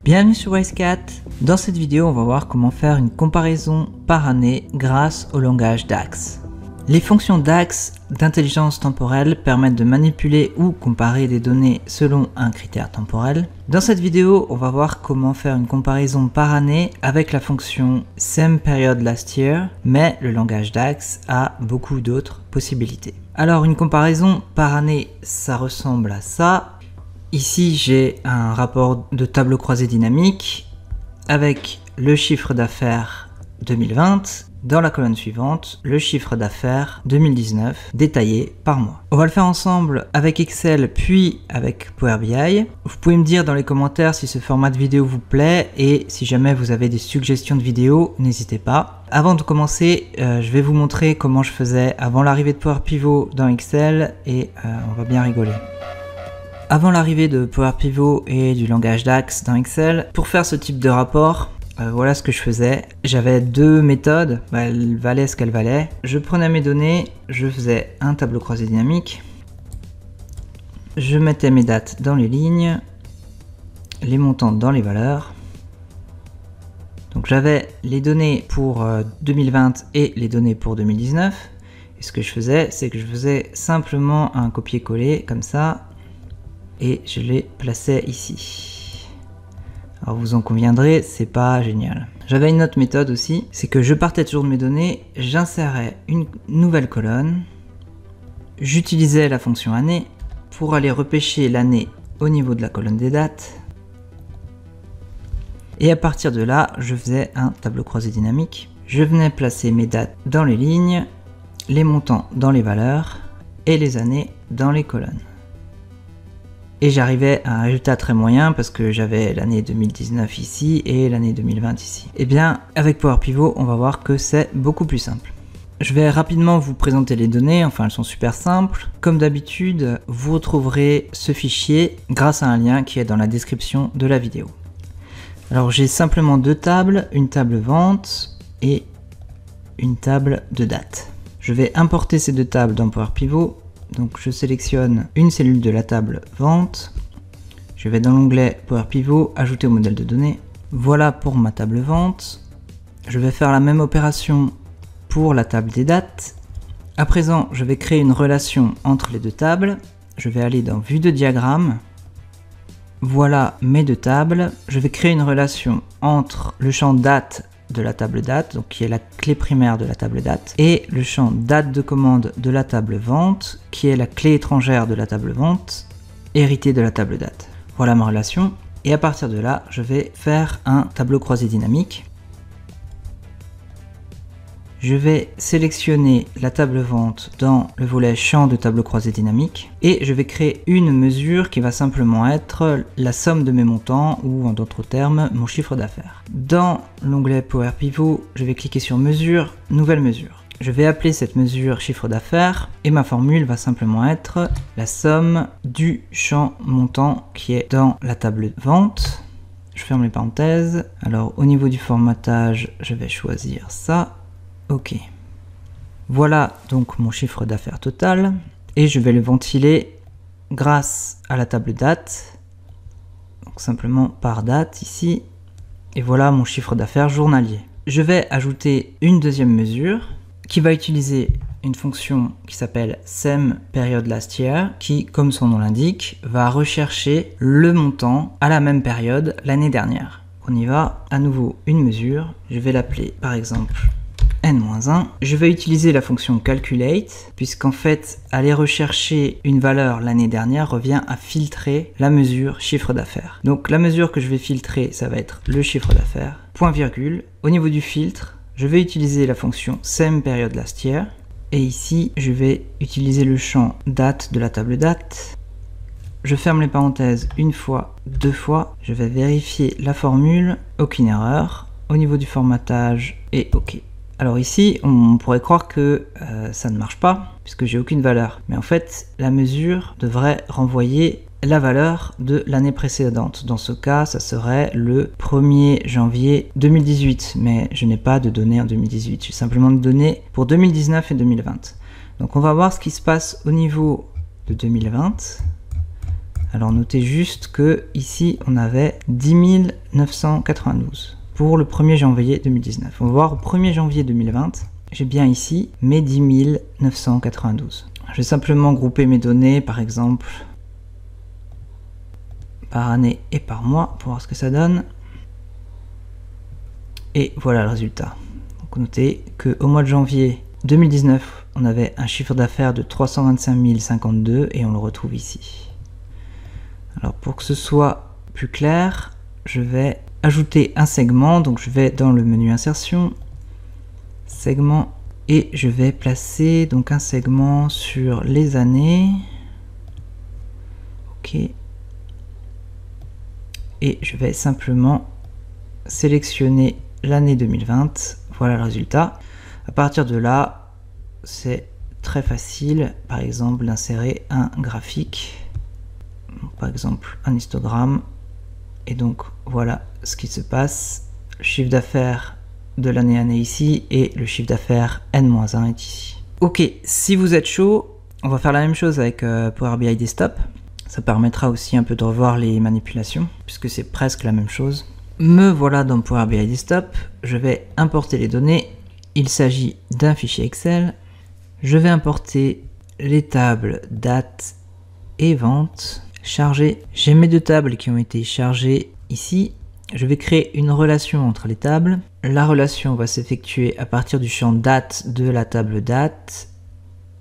Bienvenue sur WiseCat. Dans cette vidéo, on va voir comment faire une comparaison par année grâce au langage DAX. Les fonctions DAX d'intelligence temporelle permettent de manipuler ou comparer des données selon un critère temporel. Dans cette vidéo, on va voir comment faire une comparaison par année avec la fonction Same Period Last Year, mais le langage DAX a beaucoup d'autres possibilités. Alors une comparaison par année, ça ressemble à ça. Ici, j'ai un rapport de tableau croisé dynamique avec le chiffre d'affaires 2020. Dans la colonne suivante, le chiffre d'affaires 2019 détaillé par mois. On va le faire ensemble avec Excel puis avec Power BI. Vous pouvez me dire dans les commentaires si ce format de vidéo vous plaît et si jamais vous avez des suggestions de vidéos, n'hésitez pas. Avant de commencer, je vais vous montrer comment je faisais avant l'arrivée de Power Pivot dans Excel et on va bien rigoler. Avant l'arrivée de Power Pivot et du langage DAX dans Excel, pour faire ce type de rapport, voilà ce que je faisais. J'avais deux méthodes, elles valaient ce qu'elles valaient. Je prenais mes données, je faisais un tableau croisé dynamique. Je mettais mes dates dans les lignes, les montants dans les valeurs. Donc j'avais les données pour 2020 et les données pour 2019. Et ce que je faisais, c'est que je faisais simplement un copier-coller comme ça et je les plaçais ici. Alors vous en conviendrez, c'est pas génial. J'avais une autre méthode aussi, c'est que je partais toujours de mes données, j'insérais une nouvelle colonne, j'utilisais la fonction année pour aller repêcher l'année au niveau de la colonne des dates, et à partir de là, je faisais un tableau croisé dynamique. Je venais placer mes dates dans les lignes, les montants dans les valeurs, et les années dans les colonnes. Et j'arrivais à un résultat très moyen parce que j'avais l'année 2019 ici et l'année 2020 ici. Et bien, avec Power Pivot, on va voir que c'est beaucoup plus simple. Je vais rapidement vous présenter les données, enfin elles sont super simples. Comme d'habitude, vous retrouverez ce fichier grâce à un lien qui est dans la description de la vidéo. Alors j'ai simplement deux tables, une table vente et une table de date. Je vais importer ces deux tables dans Power Pivot. Donc je sélectionne une cellule de la table vente, je vais dans l'onglet Power Pivot, ajouter au modèle de données. Voilà pour ma table vente. Je vais faire la même opération pour la table des dates. À présent, je vais créer une relation entre les deux tables. Je vais aller dans Vue de diagramme. Voilà mes deux tables. Je vais créer une relation entre le champ date de la table date, donc qui est la clé primaire de la table date, et le champ date de commande de la table vente, qui est la clé étrangère de la table vente, héritée de la table date. Voilà ma relation, et à partir de là, je vais faire un tableau croisé dynamique. Je vais sélectionner la table vente dans le volet champ de tableau croisé dynamique et je vais créer une mesure qui va simplement être la somme de mes montants ou en d'autres termes mon chiffre d'affaires. Dans l'onglet Power Pivot, je vais cliquer sur mesure, nouvelle mesure. Je vais appeler cette mesure chiffre d'affaires et ma formule va simplement être la somme du champ montant qui est dans la table vente. Je ferme les parenthèses. Alors au niveau du formatage, je vais choisir ça. Ok, voilà donc mon chiffre d'affaires total et je vais le ventiler grâce à la table date, donc simplement par date ici, et voilà mon chiffre d'affaires journalier. Je vais ajouter une deuxième mesure qui va utiliser une fonction qui s'appelle Same Period Last Year qui, comme son nom l'indique, va rechercher le montant à la même période l'année dernière. On y va, à nouveau une mesure, je vais l'appeler par exemple N-1. Je vais utiliser la fonction calculate, puisqu'en fait, aller rechercher une valeur l'année dernière revient à filtrer la mesure chiffre d'affaires. Donc la mesure que je vais filtrer, ça va être le chiffre d'affaires, point virgule. Au niveau du filtre, je vais utiliser la fonction Same Period Last Year, et ici, je vais utiliser le champ date de la table date. Je ferme les parenthèses une fois, deux fois. Je vais vérifier la formule, aucune erreur. Au niveau du formatage, et OK. Alors ici, on pourrait croire que ça ne marche pas, puisque j'ai aucune valeur. Mais en fait, la mesure devrait renvoyer la valeur de l'année précédente. Dans ce cas, ça serait le 1er janvier 2018. Mais je n'ai pas de données en 2018. J'ai simplement de données pour 2019 et 2020. Donc on va voir ce qui se passe au niveau de 2020. Alors notez juste que ici on avait 10 992 pour le 1er janvier 2019. On va voir au 1er janvier 2020, j'ai bien ici mes 10 992. Je vais simplement grouper mes données, par exemple, par année et par mois, pour voir ce que ça donne. Et voilà le résultat. Donc notez qu'au mois de janvier 2019, on avait un chiffre d'affaires de 325 052 et on le retrouve ici. Alors pour que ce soit plus clair, je vais ajouter un segment. Donc je vais dans le menu insertion, segment, et je vais placer donc un segment sur les années. Ok. Et je vais simplement sélectionner l'année 2020. Voilà le résultat. À partir de là, c'est très facile, par exemple, d'insérer un graphique, par exemple un histogramme. Et donc voilà ce qui se passe. Le chiffre d'affaires de l'année ici et le chiffre d'affaires N-1 est ici. Ok, si vous êtes chaud, on va faire la même chose avec Power BI Desktop. Ça permettra aussi un peu de revoir les manipulations, puisque c'est presque la même chose. Me voilà dans Power BI Desktop. Je vais importer les données. Il s'agit d'un fichier Excel. Je vais importer les tables date et vente chargées. J'ai mes deux tables qui ont été chargées ici. Je vais créer une relation entre les tables. La relation va s'effectuer à partir du champ date de la table date,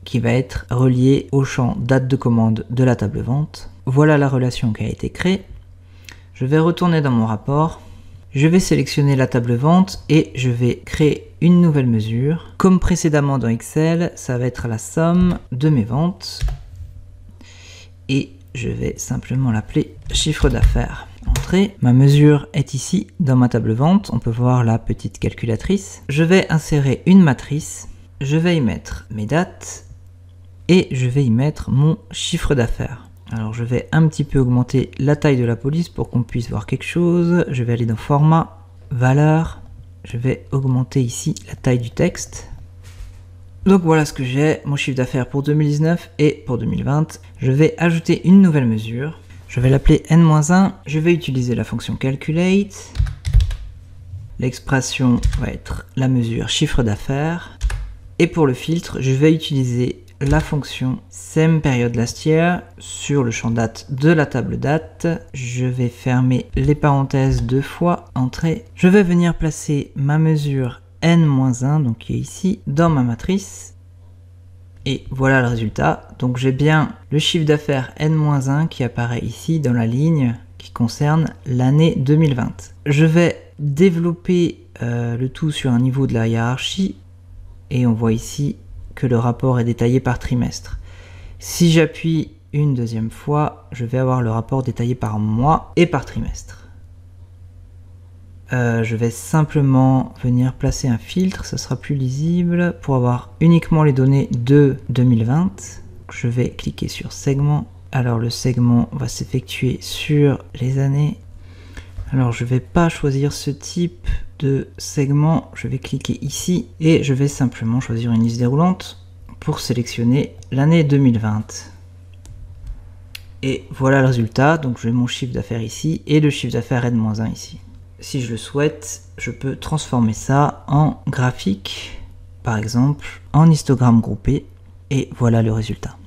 qui va être relié au champ date de commande de la table vente. Voilà la relation qui a été créée. Je vais retourner dans mon rapport. Je vais sélectionner la table vente et je vais créer une nouvelle mesure. Comme précédemment dans Excel, ça va être la somme de mes ventes. Et je vais simplement l'appeler chiffre d'affaires. Entrée. Ma mesure est ici dans ma table vente. On peut voir la petite calculatrice. Je vais insérer une matrice. Je vais y mettre mes dates. Et je vais y mettre mon chiffre d'affaires. Alors je vais un petit peu augmenter la taille de la police pour qu'on puisse voir quelque chose. Je vais aller dans format, valeur. Je vais augmenter ici la taille du texte. Donc voilà ce que j'ai, mon chiffre d'affaires pour 2019 et pour 2020. Je vais ajouter une nouvelle mesure. Je vais l'appeler N-1. Je vais utiliser la fonction calculate. L'expression va être la mesure chiffre d'affaires. Et pour le filtre, je vais utiliser la fonction same period last year sur le champ date de la table date. Je vais fermer les parenthèses deux fois, entrée. Je vais venir placer ma mesure N-1, donc qui est ici, dans ma matrice. Et voilà le résultat. Donc j'ai bien le chiffre d'affaires N-1 qui apparaît ici dans la ligne qui concerne l'année 2020. Je vais développer le tout sur un niveau de la hiérarchie. Et on voit ici que le rapport est détaillé par trimestre. Si j'appuie une deuxième fois, je vais avoir le rapport détaillé par mois et par trimestre. Je vais simplement venir placer un filtre, ça sera plus lisible, pour avoir uniquement les données de 2020. Je vais cliquer sur segment. Alors le segment va s'effectuer sur les années. Alors je ne vais pas choisir ce type de segment, je vais cliquer ici et je vais simplement choisir une liste déroulante pour sélectionner l'année 2020. Et voilà le résultat, donc j'ai mon chiffre d'affaires ici et le chiffre d'affaires N-1 ici. Si je le souhaite, je peux transformer ça en graphique, par exemple en histogramme groupé, et voilà le résultat.